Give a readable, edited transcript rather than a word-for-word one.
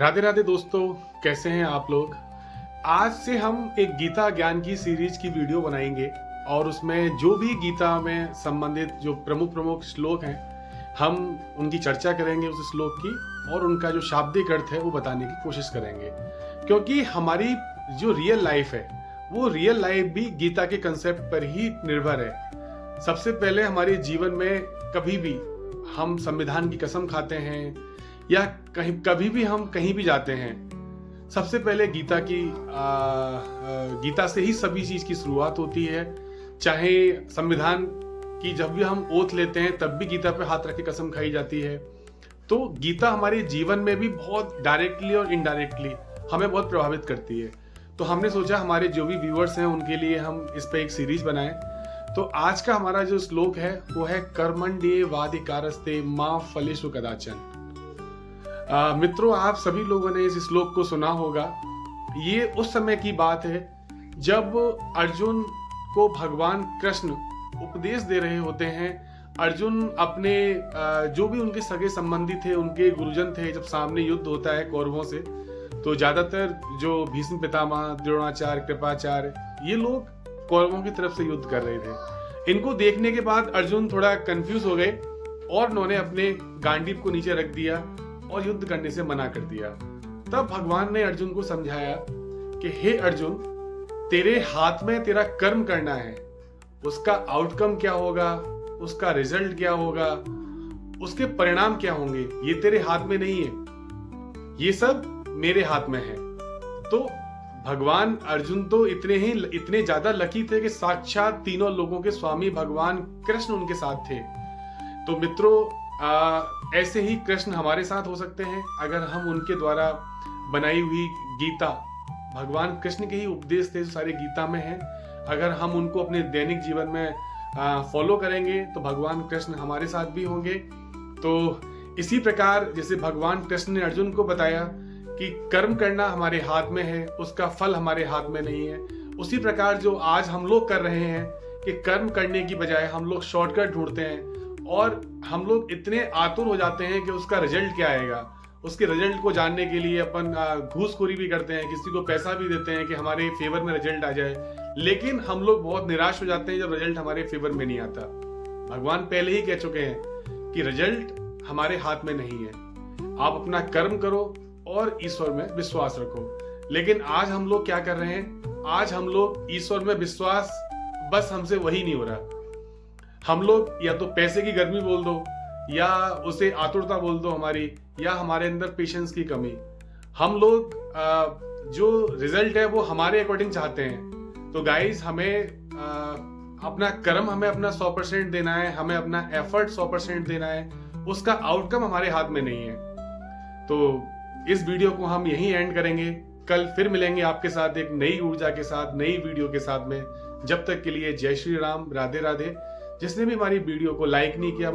राधे राधे दोस्तों, कैसे हैं आप लोग। आज से हम एक गीता ज्ञान की सीरीज की वीडियो बनाएंगे और उसमें जो भी गीता में संबंधित जो प्रमुख प्रमुख श्लोक हैं, हम उनकी चर्चा करेंगे उस श्लोक की, और उनका जो शाब्दिक अर्थ है वो बताने की कोशिश करेंगे। क्योंकि हमारी जो रियल लाइफ है वो रियल लाइफ भी गीता के कंसेप्ट पर ही निर्भर है। सबसे पहले हमारे जीवन में कभी भी हम संविधान की कसम खाते हैं या कभी भी हम कहीं भी जाते हैं, सबसे पहले गीता से ही सभी चीज की शुरुआत होती है। चाहे संविधान की जब भी हम ओथ लेते हैं तब भी गीता पे हाथ रख के कसम खाई जाती है। तो गीता हमारे जीवन में भी बहुत डायरेक्टली और इनडायरेक्टली हमें बहुत प्रभावित करती है। तो हमने सोचा हमारे जो भी व्यूअर्स हैं उनके लिए हम इस पे एक सीरीज बनाएं। तो आज का हमारा जो श्लोक है वो है कर्मण्येवाधिकारस्ते मा फलेषु कदाचन। मित्रों, आप सभी लोगों ने इस श्लोक को सुना होगा। ये उस समय की बात है जब अर्जुन को भगवान कृष्ण उपदेश दे रहे होते हैं। अर्जुन अपने जो भी उनके सगे संबंधी थे, उनके गुरुजन थे, जब सामने युद्ध होता है कौरवों से, तो ज्यादातर जो भीष्म पितामह, द्रोणाचार्य, कृपाचार्य, ये लोग कौरवों की तरफ से युद्ध कर रहे थे। इनको देखने के बाद अर्जुन थोड़ा कंफ्यूज हो गए और उन्होंने अपने गांडीव को नीचे रख दिया और युद्ध करने से मना कर दिया। तब भगवान ने अर्जुन को समझाया कि हे अर्जुन, तेरे हाथ में तेरा कर्म करना है, उसका आउटकम क्या होगा, उसका रिजल्ट क्या होगा, उसके परिणाम क्या होंगे, ये तेरे हाथ में नहीं है, ये सब मेरे हाथ में है। तो भगवान अर्जुन तो इतने ज्यादा लकी थे कि साक्षात तीनों लोगों के स्वामी भगवान कृष्ण उनके साथ थे। तो मित्रों, ऐसे ही कृष्ण हमारे साथ हो सकते हैं अगर हम उनके द्वारा बनाई हुई गीता, भगवान कृष्ण के ही उपदेश थे जो सारे गीता में हैं, अगर हम उनको अपने दैनिक जीवन में फॉलो करेंगे तो भगवान कृष्ण हमारे साथ भी होंगे। तो इसी प्रकार जैसे भगवान कृष्ण ने अर्जुन को बताया कि कर्म करना हमारे हाथ में है, उसका फल हमारे हाथ में नहीं है, उसी प्रकार जो आज हम लोग कर रहे हैं कि कर्म करने की बजाय हम लोग शॉर्टकट ढूंढते हैं और हम लोग इतने आतुर हो जाते हैं कि उसका रिजल्ट क्या आएगा, उसके रिजल्ट को जानने के लिए अपन घूसखोरी भी करते हैं, किसी को पैसा भी देते हैं कि हमारे फेवर में रिजल्ट आ जाए। लेकिन हम लोग बहुत निराश हो जाते हैं जब रिजल्ट हमारे फेवर में नहीं आता। भगवान पहले ही कह चुके हैं कि रिजल्ट हमारे हाथ में नहीं है, आप अपना कर्म करो और ईश्वर में विश्वास रखो। लेकिन आज हम लोग क्या कर रहे हैं, आज हम लोग ईश्वर में विश्वास, बस हमसे वही नहीं हो रहा। हम लोग या तो पैसे की गर्मी बोल दो, या उसे आतुरता बोल दो हमारी, या हमारे अंदर पेशेंस की कमी। हम लोग जो रिजल्ट है वो हमारे अकॉर्डिंग चाहते हैं। तो गाइज, हमें अपना कर्म, हमें अपना 100% देना है, हमें अपना एफर्ट 100% देना है, उसका आउटकम हमारे हाथ में नहीं है। तो इस वीडियो को हम यहीं एंड करेंगे। कल फिर मिलेंगे आपके साथ एक नई ऊर्जा के साथ, नई वीडियो के साथ में। जब तक के लिए जय श्री राम, राधे राधे। जिसने भी हमारी वीडियो को लाइक नहीं किया